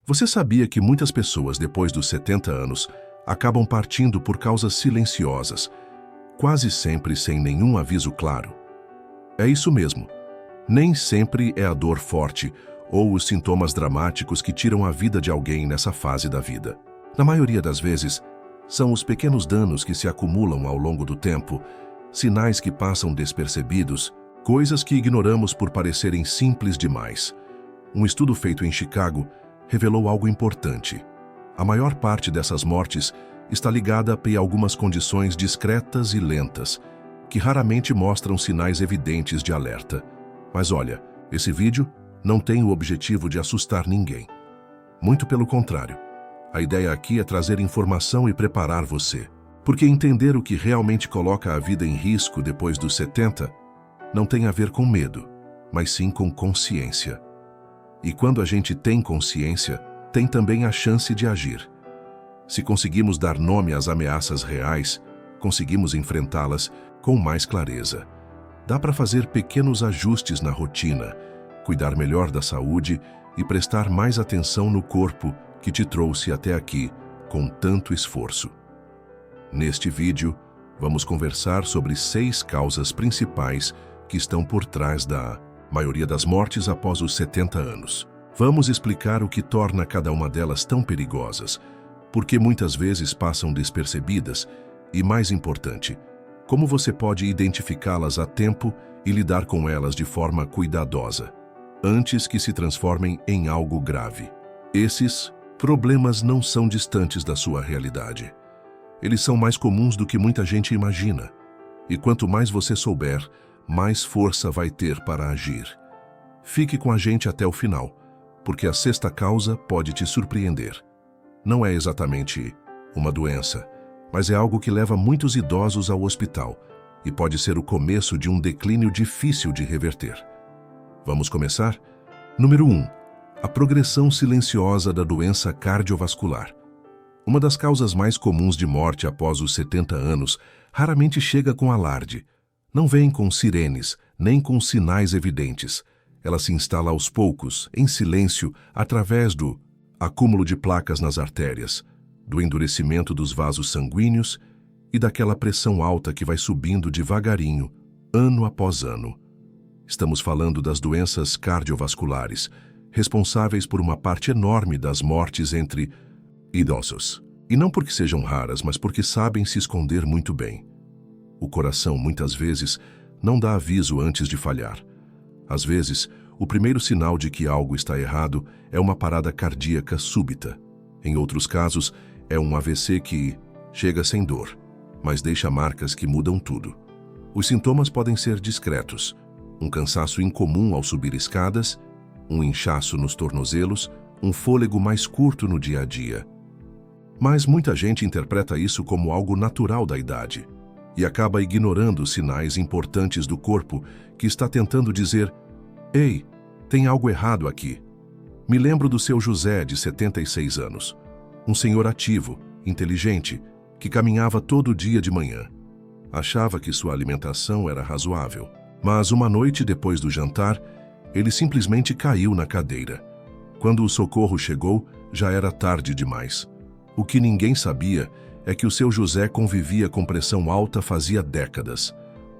Você sabia que muitas pessoas, depois dos 70 anos, acabam partindo por causas silenciosas, quase sempre sem nenhum aviso claro? É isso mesmo. Nem sempre é a dor forte ou os sintomas dramáticos que tiram a vida de alguém nessa fase da vida. Na maioria das vezes, são os pequenos danos que se acumulam ao longo do tempo, sinais que passam despercebidos, coisas que ignoramos por parecerem simples demais. Um estudo feito em Chicago revelou algo importante. A maior parte dessas mortes está ligada a algumas condições discretas e lentas, que raramente mostram sinais evidentes de alerta. Mas olha, esse vídeo não tem o objetivo de assustar ninguém. Muito pelo contrário. A ideia aqui é trazer informação e preparar você. Porque entender o que realmente coloca a vida em risco depois dos 70 não tem a ver com medo, mas sim com consciência. E quando a gente tem consciência, tem também a chance de agir. Se conseguimos dar nome às ameaças reais, conseguimos enfrentá-las com mais clareza. Dá para fazer pequenos ajustes na rotina, cuidar melhor da saúde e prestar mais atenção no corpo que te trouxe até aqui com tanto esforço. Neste vídeo, vamos conversar sobre 6 causas principais que estão por trás da maioria das mortes após os 70 anos. Vamos explicar o que torna cada uma delas tão perigosas, por que muitas vezes passam despercebidas e, mais importante, como você pode identificá-las a tempo e lidar com elas de forma cuidadosa, antes que se transformem em algo grave. Esses problemas não são distantes da sua realidade. Eles são mais comuns do que muita gente imagina. E quanto mais você souber, mais força vai ter para agir. Fique com a gente até o final, porque a 6ª causa pode te surpreender. Não é exatamente uma doença, mas é algo que leva muitos idosos ao hospital e pode ser o começo de um declínio difícil de reverter. Vamos começar? Número 1. A progressão silenciosa da doença cardiovascular. Uma das causas mais comuns de morte após os 70 anos raramente chega com alarde. Não vem com sirenes, nem com sinais evidentes. Ela se instala aos poucos, em silêncio, através do acúmulo de placas nas artérias, do endurecimento dos vasos sanguíneos e daquela pressão alta que vai subindo devagarinho, ano após ano. Estamos falando das doenças cardiovasculares, responsáveis por uma parte enorme das mortes entre idosos. E não porque sejam raras, mas porque sabem se esconder muito bem. O coração, muitas vezes, não dá aviso antes de falhar. Às vezes, o primeiro sinal de que algo está errado é uma parada cardíaca súbita. Em outros casos, é um AVC que chega sem dor, mas deixa marcas que mudam tudo. Os sintomas podem ser discretos: um cansaço incomum ao subir escadas, um inchaço nos tornozelos, um fôlego mais curto no dia a dia. Mas muita gente interpreta isso como algo natural da idade e acaba ignorando sinais importantes do corpo que está tentando dizer: "Ei, tem algo errado aqui." Me lembro do seu José, de 76 anos. Um senhor ativo, inteligente, que caminhava todo dia de manhã. Achava que sua alimentação era razoável. Mas uma noite depois do jantar, ele simplesmente caiu na cadeira. Quando o socorro chegou, já era tarde demais. O que ninguém sabia é que o seu José convivia com pressão alta fazia décadas.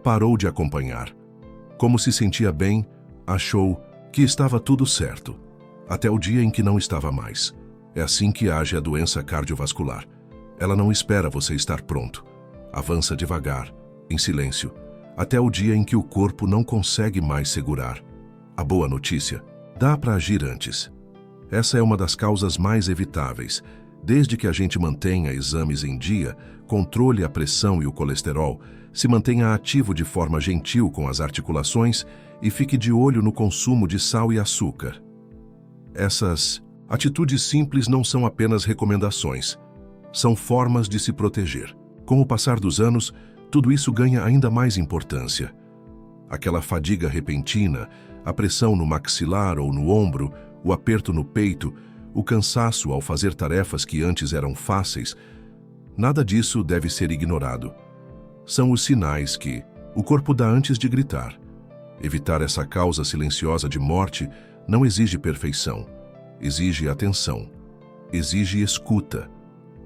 Parou de acompanhar. Como se sentia bem, achou que estava tudo certo, até o dia em que não estava mais. É assim que age a doença cardiovascular. Ela não espera você estar pronto. Avança devagar, em silêncio, até o dia em que o corpo não consegue mais segurar. A boa notícia: dá para agir antes. Essa é uma das causas mais evitáveis, desde que a gente mantenha exames em dia, controle a pressão e o colesterol, se mantenha ativo de forma gentil com as articulações e fique de olho no consumo de sal e açúcar. Essas atitudes simples não são apenas recomendações, são formas de se proteger. Com o passar dos anos, tudo isso ganha ainda mais importância. Aquela fadiga repentina, a pressão no maxilar ou no ombro, o aperto no peito, o cansaço ao fazer tarefas que antes eram fáceis, nada disso deve ser ignorado. São os sinais que o corpo dá antes de gritar. Evitar essa causa silenciosa de morte não exige perfeição, exige atenção. exige escuta,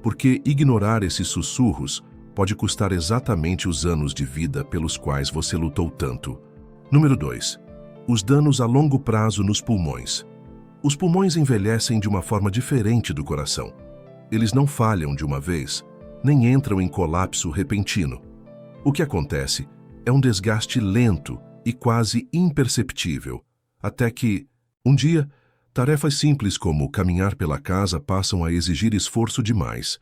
porque ignorar esses sussurros pode custar exatamente os anos de vida pelos quais você lutou tanto. Número 2. Os danos a longo prazo nos pulmões. Os pulmões envelhecem de uma forma diferente do coração. Eles não falham de uma vez, nem entram em colapso repentino. O que acontece é um desgaste lento e quase imperceptível, até que, um dia, tarefas simples como caminhar pela casa passam a exigir esforço demais,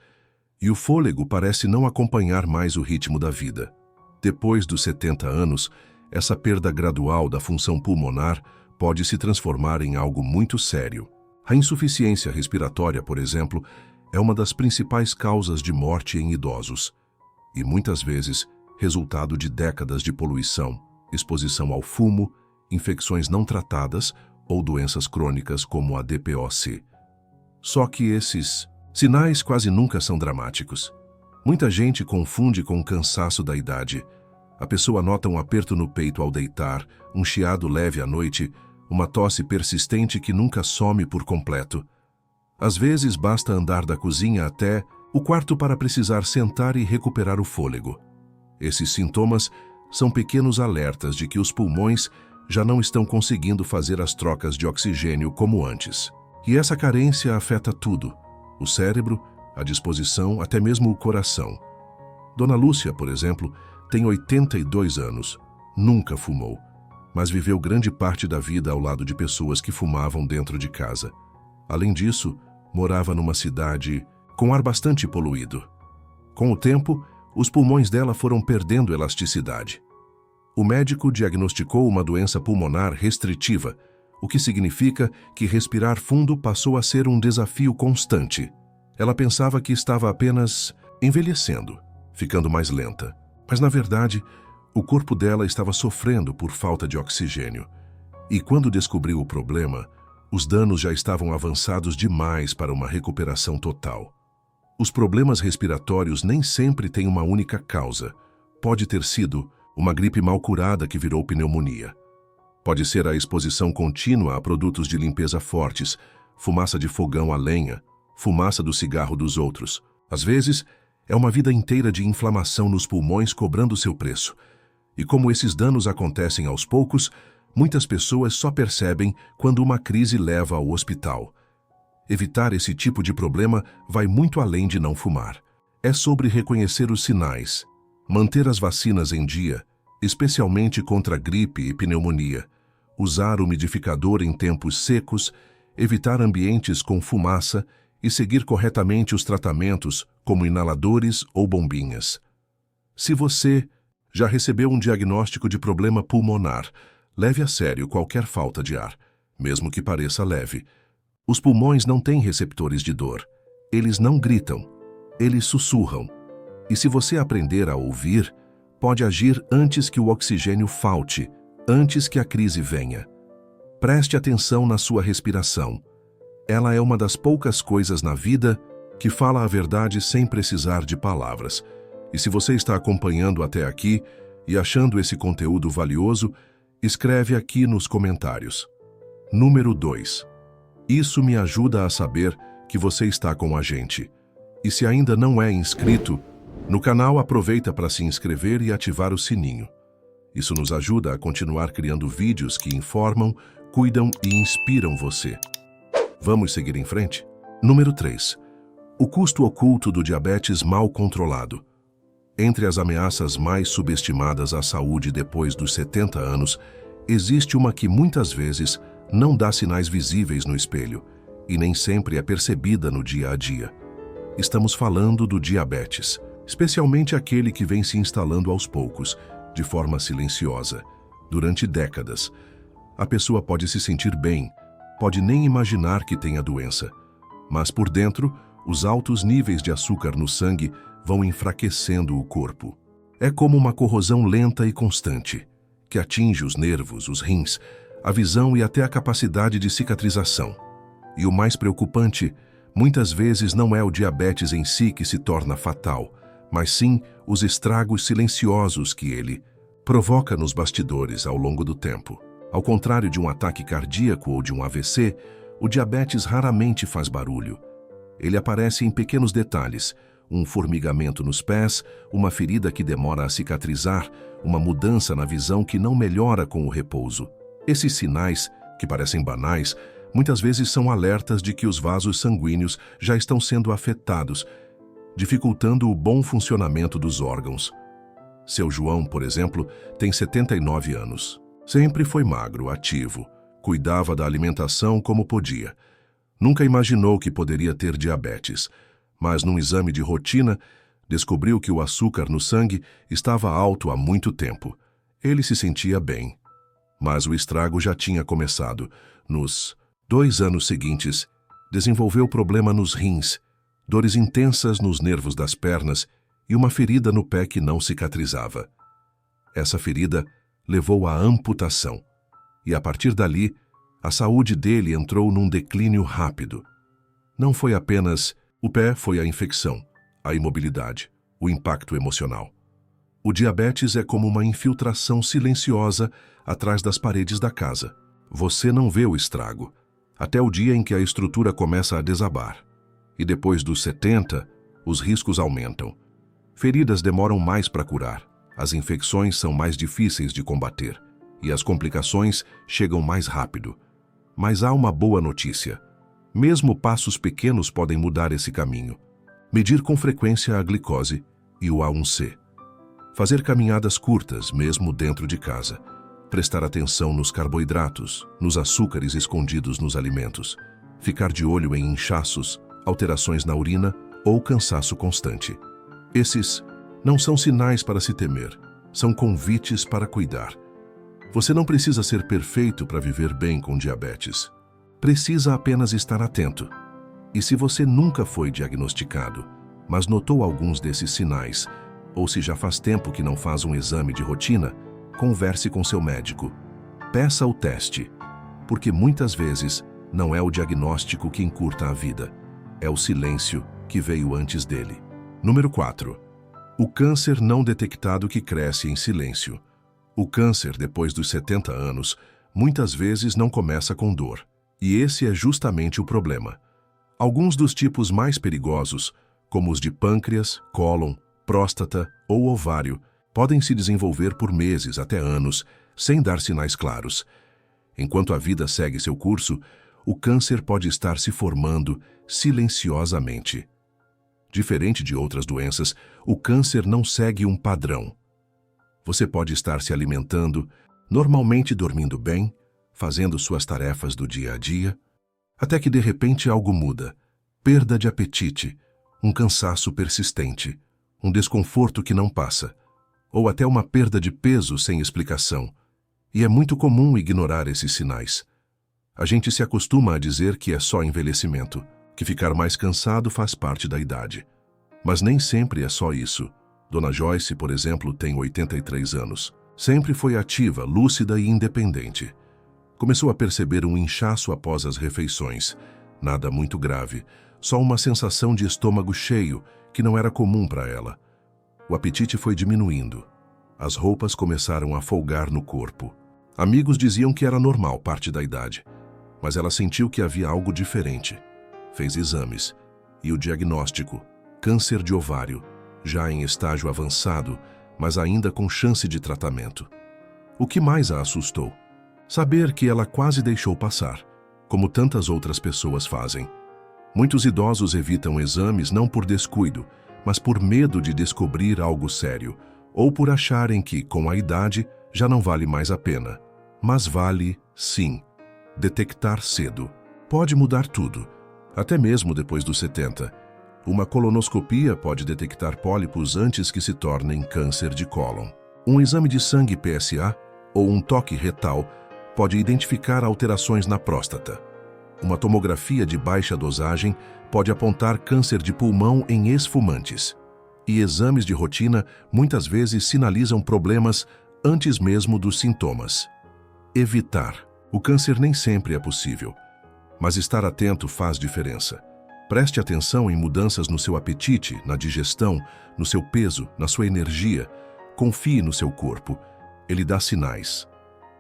e o fôlego parece não acompanhar mais o ritmo da vida. Depois dos 70 anos, essa perda gradual da função pulmonar pode se transformar em algo muito sério. A insuficiência respiratória, por exemplo, é uma das principais causas de morte em idosos, e muitas vezes resultado de décadas de poluição, exposição ao fumo, infecções não tratadas ou doenças crônicas como a DPOC. Só que esses sinais quase nunca são dramáticos. Muita gente confunde com o cansaço da idade. A pessoa nota um aperto no peito ao deitar, um chiado leve à noite, uma tosse persistente que nunca some por completo. Às vezes basta andar da cozinha até o quarto para precisar sentar e recuperar o fôlego. Esses sintomas são pequenos alertas de que os pulmões já não estão conseguindo fazer as trocas de oxigênio como antes. E essa carência afeta tudo: o cérebro, a disposição, até mesmo o coração. Dona Lúcia, por exemplo, tem 82 anos, nunca fumou, mas viveu grande parte da vida ao lado de pessoas que fumavam dentro de casa. Além disso, morava numa cidade com ar bastante poluído. Com o tempo, os pulmões dela foram perdendo elasticidade. O médico diagnosticou uma doença pulmonar restritiva, o que significa que respirar fundo passou a ser um desafio constante. Ela pensava que estava apenas envelhecendo, ficando mais lenta. Mas, na verdade, o corpo dela estava sofrendo por falta de oxigênio. E quando descobriu o problema, os danos já estavam avançados demais para uma recuperação total. Os problemas respiratórios nem sempre têm uma única causa. Pode ter sido uma gripe mal curada que virou pneumonia. Pode ser a exposição contínua a produtos de limpeza fortes, fumaça de fogão a lenha, fumaça do cigarro dos outros. Às vezes, é uma vida inteira de inflamação nos pulmões cobrando seu preço. E como esses danos acontecem aos poucos, muitas pessoas só percebem quando uma crise leva ao hospital. Evitar esse tipo de problema vai muito além de não fumar. É sobre reconhecer os sinais, manter as vacinas em dia, especialmente contra gripe e pneumonia, usar umidificador em tempos secos, evitar ambientes com fumaça e seguir corretamente os tratamentos, como inaladores ou bombinhas. Se você já recebeu um diagnóstico de problema pulmonar, leve a sério qualquer falta de ar, mesmo que pareça leve. Os pulmões não têm receptores de dor. Eles não gritam, eles sussurram. E se você aprender a ouvir, pode agir antes que o oxigênio falte, antes que a crise venha. Preste atenção na sua respiração. Ela é uma das poucas coisas na vida que fala a verdade sem precisar de palavras. E se você está acompanhando até aqui e achando esse conteúdo valioso, escreve aqui nos comentários. Número 2. Isso me ajuda a saber que você está com a gente. E se ainda não é inscrito no canal, aproveita para se inscrever e ativar o sininho. Isso nos ajuda a continuar criando vídeos que informam, cuidam e inspiram você. Vamos seguir em frente? Número 3. O custo oculto do diabetes mal controlado. Entre as ameaças mais subestimadas à saúde depois dos 70 anos, existe uma que muitas vezes não dá sinais visíveis no espelho e nem sempre é percebida no dia a dia. Estamos falando do diabetes, especialmente aquele que vem se instalando aos poucos, de forma silenciosa, durante décadas. A pessoa pode se sentir bem, pode nem imaginar que tem a doença, mas por dentro, os altos níveis de açúcar no sangue vão enfraquecendo o corpo. É como uma corrosão lenta e constante, que atinge os nervos, os rins, a visão e até a capacidade de cicatrização. E o mais preocupante, muitas vezes não é o diabetes em si que se torna fatal, mas sim os estragos silenciosos que ele provoca nos bastidores ao longo do tempo. Ao contrário de um ataque cardíaco ou de um AVC, o diabetes raramente faz barulho. Ele aparece em pequenos detalhes: um formigamento nos pés, uma ferida que demora a cicatrizar, uma mudança na visão que não melhora com o repouso. Esses sinais, que parecem banais, muitas vezes são alertas de que os vasos sanguíneos já estão sendo afetados, dificultando o bom funcionamento dos órgãos. Seu João, por exemplo, tem 79 anos. Sempre foi magro, ativo, cuidava da alimentação como podia. Nunca imaginou que poderia ter diabetes, mas num exame de rotina, descobriu que o açúcar no sangue estava alto há muito tempo. Ele se sentia bem, mas o estrago já tinha começado. Nos 2 anos seguintes, desenvolveu problema nos rins, dores intensas nos nervos das pernas e uma ferida no pé que não cicatrizava. Essa ferida levou à amputação, e a partir dali, a saúde dele entrou num declínio rápido. Não foi apenas o pé, foi a infecção, a imobilidade, o impacto emocional. O diabetes é como uma infiltração silenciosa atrás das paredes da casa. Você não vê o estrago, até o dia em que a estrutura começa a desabar. E depois dos 70, os riscos aumentam. Feridas demoram mais para curar, as infecções são mais difíceis de combater e as complicações chegam mais rápido. Mas há uma boa notícia. Mesmo passos pequenos podem mudar esse caminho. Medir com frequência a glicose e o A1C. Fazer caminhadas curtas, mesmo dentro de casa. Prestar atenção nos carboidratos, nos açúcares escondidos nos alimentos. Ficar de olho em inchaços, alterações na urina ou cansaço constante. Esses não são sinais para se temer, são convites para cuidar. Você não precisa ser perfeito para viver bem com diabetes. Precisa apenas estar atento. E se você nunca foi diagnosticado, mas notou alguns desses sinais, ou se já faz tempo que não faz um exame de rotina, converse com seu médico. Peça o teste, porque muitas vezes não é o diagnóstico que encurta a vida, é o silêncio que veio antes dele. Número 4. O câncer não detectado que cresce em silêncio. O câncer, depois dos 70 anos, muitas vezes não começa com dor. E esse é justamente o problema. Alguns dos tipos mais perigosos, como os de pâncreas, cólon, próstata ou ovário, podem se desenvolver por meses até anos, sem dar sinais claros. Enquanto a vida segue seu curso, o câncer pode estar se formando silenciosamente. Diferente de outras doenças, o câncer não segue um padrão. Você pode estar se alimentando, normalmente dormindo bem, fazendo suas tarefas do dia a dia, até que de repente algo muda. Perda de apetite, um cansaço persistente, um desconforto que não passa, ou até uma perda de peso sem explicação. E é muito comum ignorar esses sinais. A gente se acostuma a dizer que é só envelhecimento, que ficar mais cansado faz parte da idade. Mas nem sempre é só isso. Dona Joyce, por exemplo, tem 83 anos. Sempre foi ativa, lúcida e independente. Começou a perceber um inchaço após as refeições. Nada muito grave, só uma sensação de estômago cheio, que não era comum para ela. O apetite foi diminuindo. As roupas começaram a folgar no corpo. Amigos diziam que era normal, parte da idade. Mas ela sentiu que havia algo diferente. Fez exames. E o diagnóstico: câncer de ovário, já em estágio avançado, mas ainda com chance de tratamento. O que mais a assustou? Saber que ela quase deixou passar, como tantas outras pessoas fazem. Muitos idosos evitam exames não por descuido, mas por medo de descobrir algo sério, ou por acharem que, com a idade, já não vale mais a pena. Mas vale, sim. Detectar cedo. Pode mudar tudo, até mesmo depois dos 70. Uma colonoscopia pode detectar pólipos antes que se tornem câncer de cólon. Um exame de sangue PSA ou um toque retal pode identificar alterações na próstata. Uma tomografia de baixa dosagem pode apontar câncer de pulmão em ex-fumantes. E exames de rotina muitas vezes sinalizam problemas antes mesmo dos sintomas. Evitar. O câncer nem sempre é possível, mas estar atento faz diferença. Preste atenção em mudanças no seu apetite, na digestão, no seu peso, na sua energia. Confie no seu corpo. Ele dá sinais.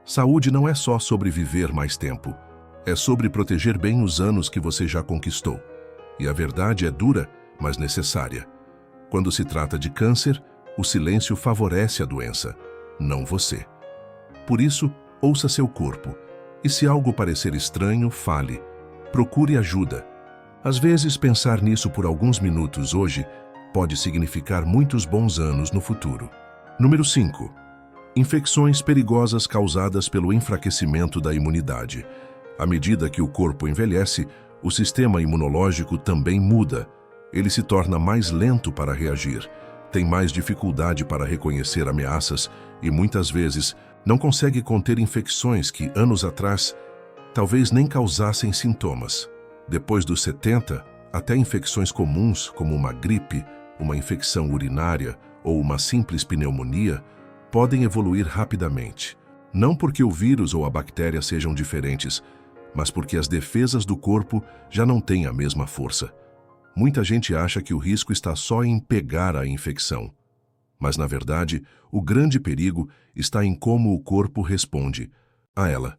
Saúde não é só sobre viver mais tempo. É sobre proteger bem os anos que você já conquistou. E a verdade é dura, mas necessária. Quando se trata de câncer, o silêncio favorece a doença, não você. Por isso, ouça seu corpo. E se algo parecer estranho, fale. Procure ajuda. Às vezes, pensar nisso por alguns minutos hoje pode significar muitos bons anos no futuro. Número 5. Infecções perigosas causadas pelo enfraquecimento da imunidade. À medida que o corpo envelhece, o sistema imunológico também muda. Ele se torna mais lento para reagir, tem mais dificuldade para reconhecer ameaças e, muitas vezes, não consegue conter infecções que, anos atrás, talvez nem causassem sintomas. Depois dos 70, até infecções comuns, como uma gripe, uma infecção urinária ou uma simples pneumonia, podem evoluir rapidamente. Não porque o vírus ou a bactéria sejam diferentes, mas porque as defesas do corpo já não têm a mesma força. Muita gente acha que o risco está só em pegar a infecção. Mas, na verdade, o grande perigo está em como o corpo responde a ela.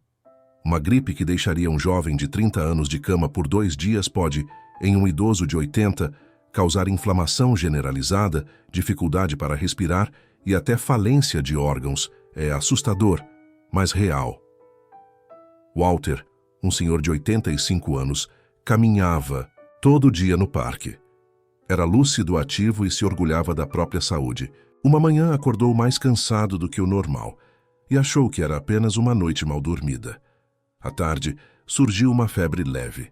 Uma gripe que deixaria um jovem de 30 anos de cama por 2 dias pode, em um idoso de 80, causar inflamação generalizada, dificuldade para respirar e até falência de órgãos. É assustador, mas real. Walter, um senhor de 85 anos, caminhava todo dia no parque. Era lúcido, ativo e se orgulhava da própria saúde. Uma manhã acordou mais cansado do que o normal e achou que era apenas uma noite mal dormida. À tarde, surgiu uma febre leve.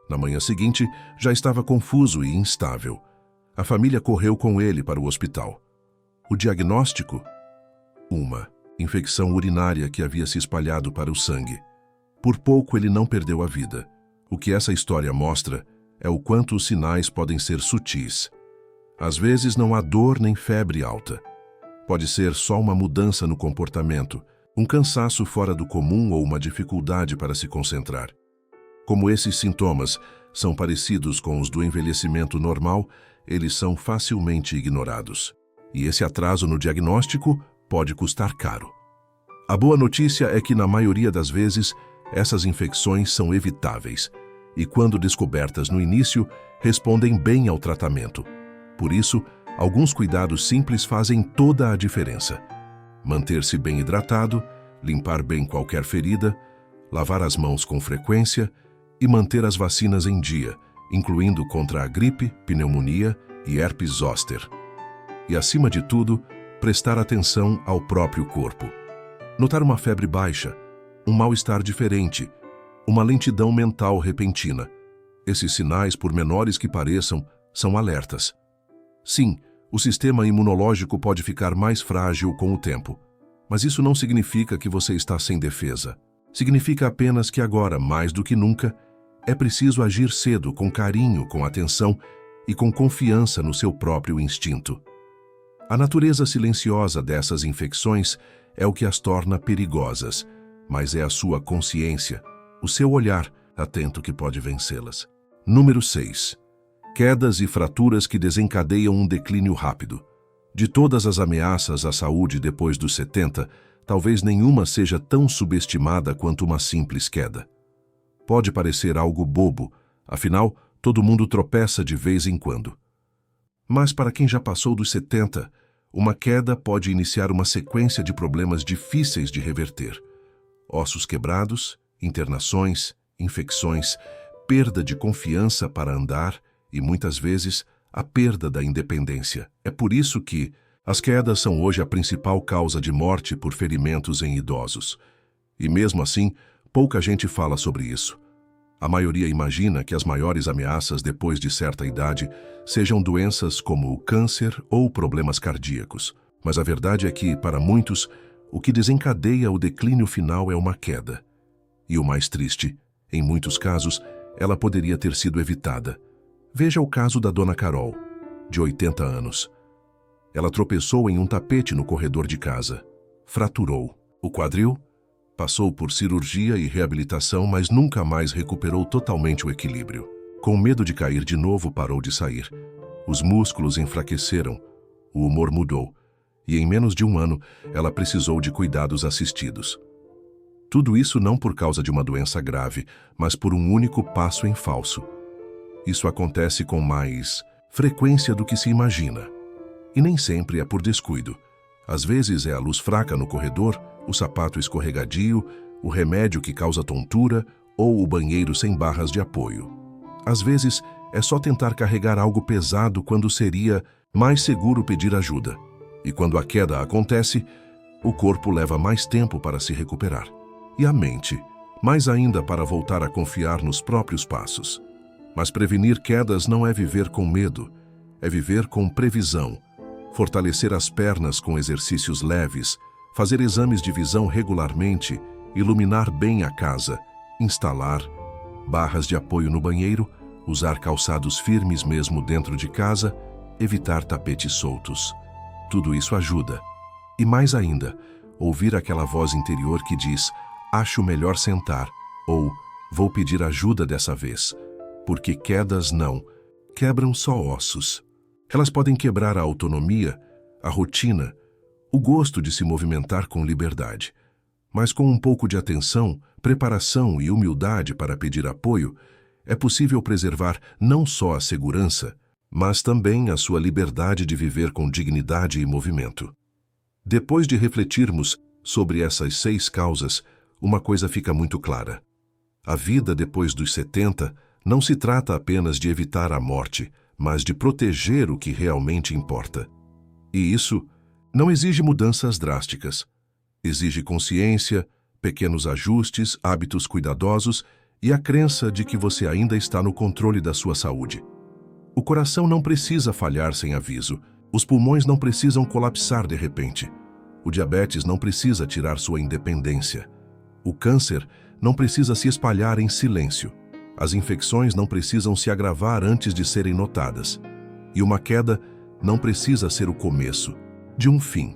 Na manhã seguinte, já estava confuso e instável. A família correu com ele para o hospital. O diagnóstico? Uma infecção urinária que havia se espalhado para o sangue. Por pouco ele não perdeu a vida. O que essa história mostra é o quanto os sinais podem ser sutis. Às vezes não há dor nem febre alta. Pode ser só uma mudança no comportamento, um cansaço fora do comum ou uma dificuldade para se concentrar. Como esses sintomas são parecidos com os do envelhecimento normal, eles são facilmente ignorados. E esse atraso no diagnóstico pode custar caro. A boa notícia é que, na maioria das vezes, essas infecções são evitáveis e, quando descobertas no início, respondem bem ao tratamento. Por isso, alguns cuidados simples fazem toda a diferença. Manter-se bem hidratado, limpar bem qualquer ferida, lavar as mãos com frequência e manter as vacinas em dia, incluindo contra a gripe, pneumonia e herpes zoster. E, acima de tudo, prestar atenção ao próprio corpo. Notar uma febre baixa, um mal-estar diferente, uma lentidão mental repentina. Esses sinais, por menores que pareçam, são alertas. Sim, o sistema imunológico pode ficar mais frágil com o tempo, mas isso não significa que você está sem defesa. Significa apenas que agora, mais do que nunca, é preciso agir cedo, com carinho, com atenção e com confiança no seu próprio instinto. A natureza silenciosa dessas infecções é o que as torna perigosas, mas é a sua consciência, o seu olhar atento que pode vencê-las. Número 6. Quedas e fraturas que desencadeiam um declínio rápido. De todas as ameaças à saúde depois dos 70, talvez nenhuma seja tão subestimada quanto uma simples queda. Pode parecer algo bobo, afinal, todo mundo tropeça de vez em quando. Mas para quem já passou dos 70, uma queda pode iniciar uma sequência de problemas difíceis de reverter. Ossos quebrados, internações, infecções, perda de confiança para andar e, muitas vezes, a perda da independência. É por isso que as quedas são hoje a principal causa de morte por ferimentos em idosos. E mesmo assim, pouca gente fala sobre isso. A maioria imagina que as maiores ameaças depois de certa idade sejam doenças como o câncer ou problemas cardíacos. Mas a verdade é que, para muitos, o que desencadeia o declínio final é uma queda. E o mais triste, em muitos casos, ela poderia ter sido evitada. Veja o caso da Dona Carol, de 80 anos. Ela tropeçou em um tapete no corredor de casa. Fraturou o quadril, passou por cirurgia e reabilitação, mas nunca mais recuperou totalmente o equilíbrio. Com medo de cair de novo, parou de sair. Os músculos enfraqueceram, o humor mudou, e em menos de um ano, ela precisou de cuidados assistidos. Tudo isso não por causa de uma doença grave, mas por um único passo em falso. Isso acontece com mais frequência do que se imagina. E nem sempre é por descuido. Às vezes é a luz fraca no corredor, o sapato escorregadio, o remédio que causa tontura ou o banheiro sem barras de apoio. Às vezes é só tentar carregar algo pesado quando seria mais seguro pedir ajuda. E quando a queda acontece, o corpo leva mais tempo para se recuperar. E a mente, mais ainda para voltar a confiar nos próprios passos. Mas prevenir quedas não é viver com medo, é viver com previsão. Fortalecer as pernas com exercícios leves, fazer exames de visão regularmente, iluminar bem a casa, instalar barras de apoio no banheiro, usar calçados firmes mesmo dentro de casa, evitar tapetes soltos. Tudo isso ajuda. E mais ainda, ouvir aquela voz interior que diz: acho melhor sentar, ou vou pedir ajuda dessa vez. Porque quedas não quebram só ossos. Elas podem quebrar a autonomia, a rotina, o gosto de se movimentar com liberdade. Mas com um pouco de atenção, preparação e humildade para pedir apoio, é possível preservar não só a segurança, mas também a sua liberdade de viver com dignidade e movimento. Depois de refletirmos sobre essas 6 causas, uma coisa fica muito clara. A vida depois dos 70 não se trata apenas de evitar a morte, mas de proteger o que realmente importa. E isso não exige mudanças drásticas. Exige consciência, pequenos ajustes, hábitos cuidadosos e a crença de que você ainda está no controle da sua saúde. O coração não precisa falhar sem aviso. Os pulmões não precisam colapsar de repente. O diabetes não precisa tirar sua independência. O câncer não precisa se espalhar em silêncio. As infecções não precisam se agravar antes de serem notadas. E uma queda não precisa ser o começo de um fim.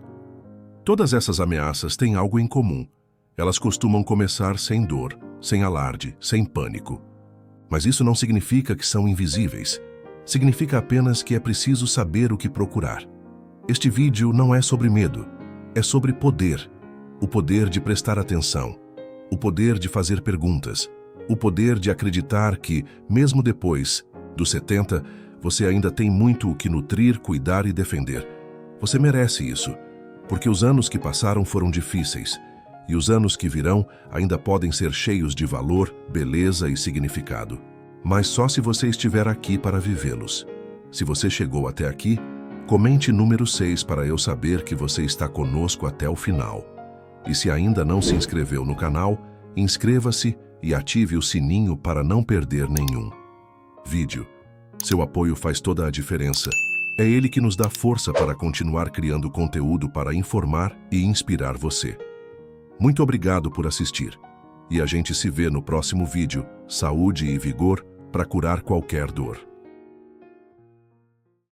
Todas essas ameaças têm algo em comum. Elas costumam começar sem dor, sem alarde, sem pânico. Mas isso não significa que são invisíveis. Significa apenas que é preciso saber o que procurar. Este vídeo não é sobre medo, é sobre poder. O poder de prestar atenção, o poder de fazer perguntas, o poder de acreditar que, mesmo depois dos 70, você ainda tem muito o que nutrir, cuidar e defender. Você merece isso, porque os anos que passaram foram difíceis, e os anos que virão ainda podem ser cheios de valor, beleza e significado. Mas só se você estiver aqui para vivê-los. Se você chegou até aqui, comente número 6 para eu saber que você está conosco até o final. E se ainda não se inscreveu no canal, inscreva-se e ative o sininho para não perder nenhum vídeo. Seu apoio faz toda a diferença. É ele que nos dá força para continuar criando conteúdo para informar e inspirar você. Muito obrigado por assistir. E a gente se vê no próximo vídeo. Saúde e vigor para curar qualquer dor.